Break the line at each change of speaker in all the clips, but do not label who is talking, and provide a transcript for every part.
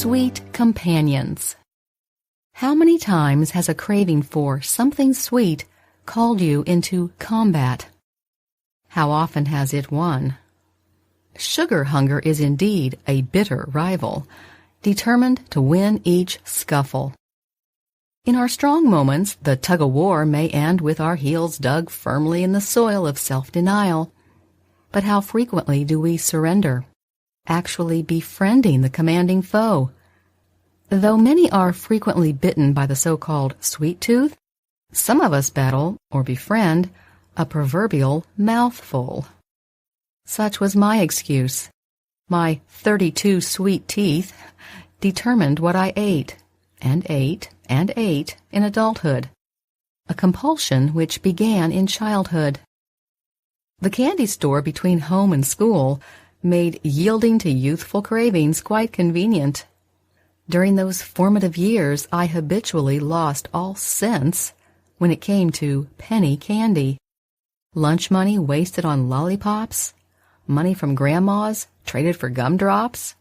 Sweet companions. How many times has a craving for something sweet called you into combat? How often has it won? Sugar hunger is indeed a bitter rival, determined to win each scuffle. In our strong moments, the tug-o-war may end with our heels dug firmly in the soil of self-denial. But how frequently do we surrender, actually befriending the commanding foe? Though many are frequently bitten by the so-called sweet tooth, some of us battle, or befriend, a proverbial mouthful. Such was my excuse. My 32 sweet teeth determined what I ate, and ate, and ate in adulthood, a compulsion which began in childhood. The candy store between home and school made yielding to youthful cravings quite convenient. During those formative years, I habitually lost all sense when it came to penny candy. Lunch money wasted on lollipops, money from grandmas traded for gumdrops,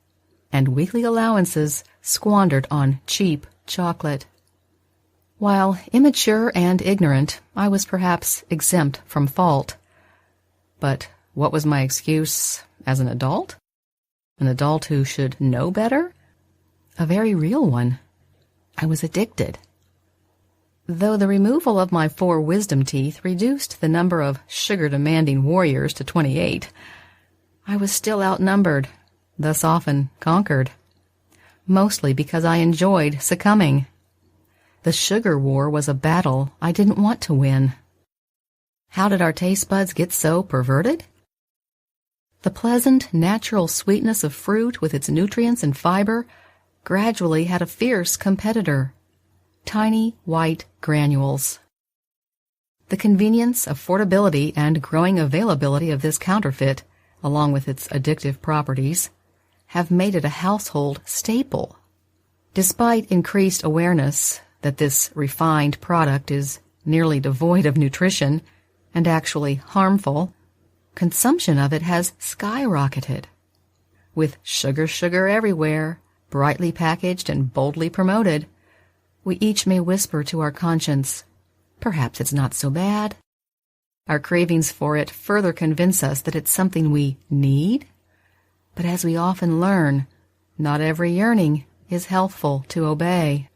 and weekly allowances squandered on cheap chocolate. While immature and ignorant, I was perhaps exempt from fault. But what was my excuse as an adult? An adult who should know better? A very real one. I was addicted. Though the removal of my 4 wisdom teeth reduced the number of sugar-demanding warriors to 28, I was still outnumbered, thus often conquered, mostly because I enjoyed succumbing. The sugar war was a battle I didn't want to win. How did our taste buds get so perverted? The pleasant, natural sweetness of fruit with its nutrients and fiber gradually had a fierce competitor: tiny white granules. The convenience, affordability, and growing availability of this counterfeit, along with its addictive properties, have made it a household staple. Despite increased awareness that this refined product is nearly devoid of nutrition and actually harmful, consumption of it has skyrocketed. With sugar everywhere, brightly packaged and boldly promoted, we each may whisper to our conscience, perhaps it's not so bad. Our cravings for it further convince us that it's something we need. But as we often learn, not every yearning is healthful to obey.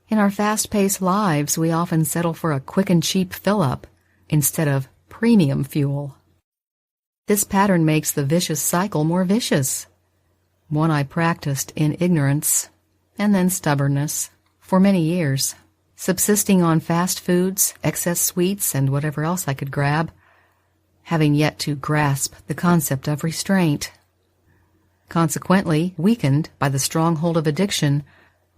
In our fast-paced lives, we often settle for a quick and cheap fill-up instead of premium fuel. This pattern makes the vicious cycle more vicious, one I practiced in ignorance and then stubbornness for many years, subsisting on fast foods, excess sweets, and whatever else I could grab, having yet to grasp the concept of restraint. Consequently, weakened by the stronghold of addiction,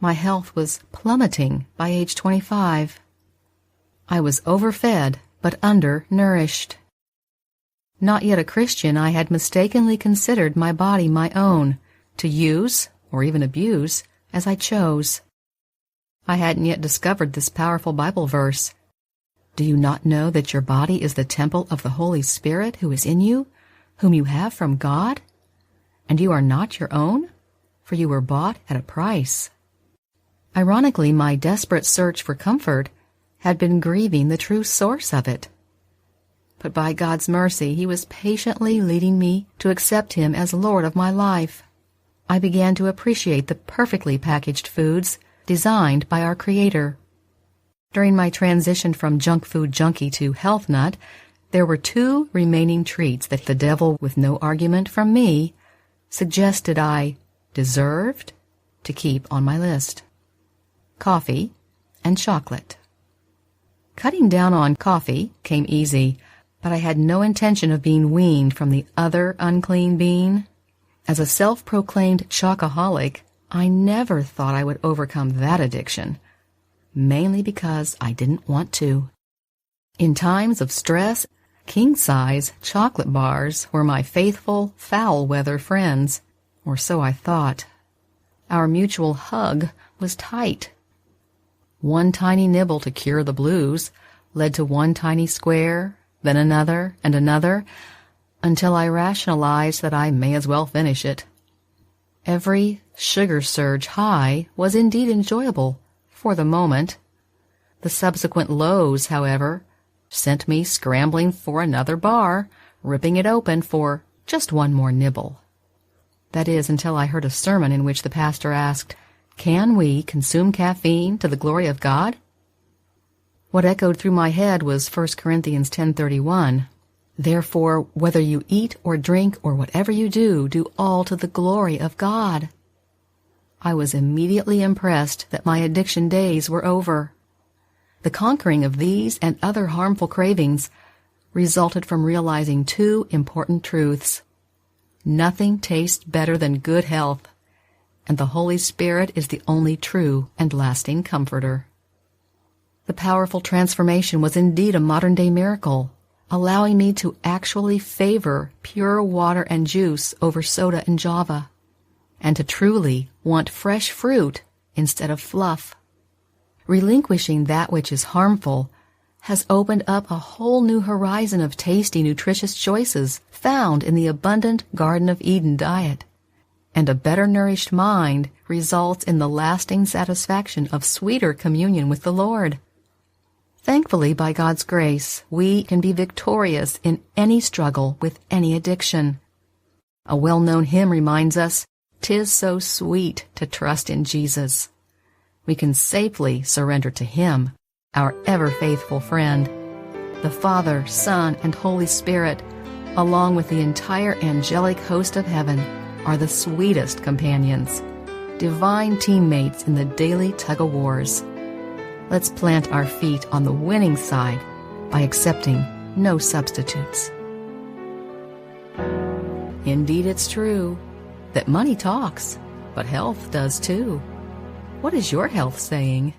my health was plummeting by age 25. I was overfed but undernourished. Not yet a Christian, I had mistakenly considered my body my own, to use, or even abuse, as I chose. I hadn't yet discovered this powerful Bible verse. Do you not know that your body is the temple of the Holy Spirit who is in you, whom you have from God? And you are not your own, for you were bought at a price. Ironically, my desperate search for comfort had been grieving the true source of it. But by God's mercy, He was patiently leading me to accept Him as Lord of my life. I began to appreciate the perfectly packaged foods designed by our Creator. During my transition from junk food junkie to health nut, there were 2 remaining treats that the devil, with no argument from me, suggested I deserved to keep on my list: coffee and chocolate. Cutting down on coffee came easy, but I had no intention of being weaned from the other unclean bean. As a self-proclaimed chocoholic, I never thought I would overcome that addiction, mainly because I didn't want to. In times of stress, king-size chocolate bars were my faithful, foul-weather friends, or so I thought. Our mutual hug was tight. One tiny nibble to cure the blues led to one tiny square, then another and another, until I rationalized that I may as well finish it. Every sugar surge high was indeed enjoyable, for the moment. The subsequent lows, however, sent me scrambling for another bar, ripping it open for just one more nibble. That is, until I heard a sermon in which the pastor asked, "Can we consume caffeine to the glory of God?" What echoed through my head was 1 Corinthians 10:31. "Therefore, whether you eat or drink or whatever you do, do all to the glory of God." I was immediately impressed that my addiction days were over. The conquering of these and other harmful cravings resulted from realizing two important truths. Nothing tastes better than good health, and the Holy Spirit is the only true and lasting comforter. The powerful transformation was indeed a modern-day miracle, allowing me to actually favor pure water and juice over soda and Java, and to truly want fresh fruit instead of fluff. Relinquishing that which is harmful has opened up a whole new horizon of tasty, nutritious choices found in the abundant Garden of Eden diet, and a better nourished mind results in the lasting satisfaction of sweeter communion with the Lord. Thankfully, by God's grace, we can be victorious in any struggle with any addiction. A well-known hymn reminds us, "'Tis so sweet to trust in Jesus." We can safely surrender to Him, our ever-faithful friend. The Father, Son, and Holy Spirit, along with the entire angelic host of heaven, are the sweetest companions, divine teammates in the daily tug-o-wars. Let's plant our feet on the winning side by accepting no substitutes. Indeed, it's true that money talks, but health does too. What is your health saying?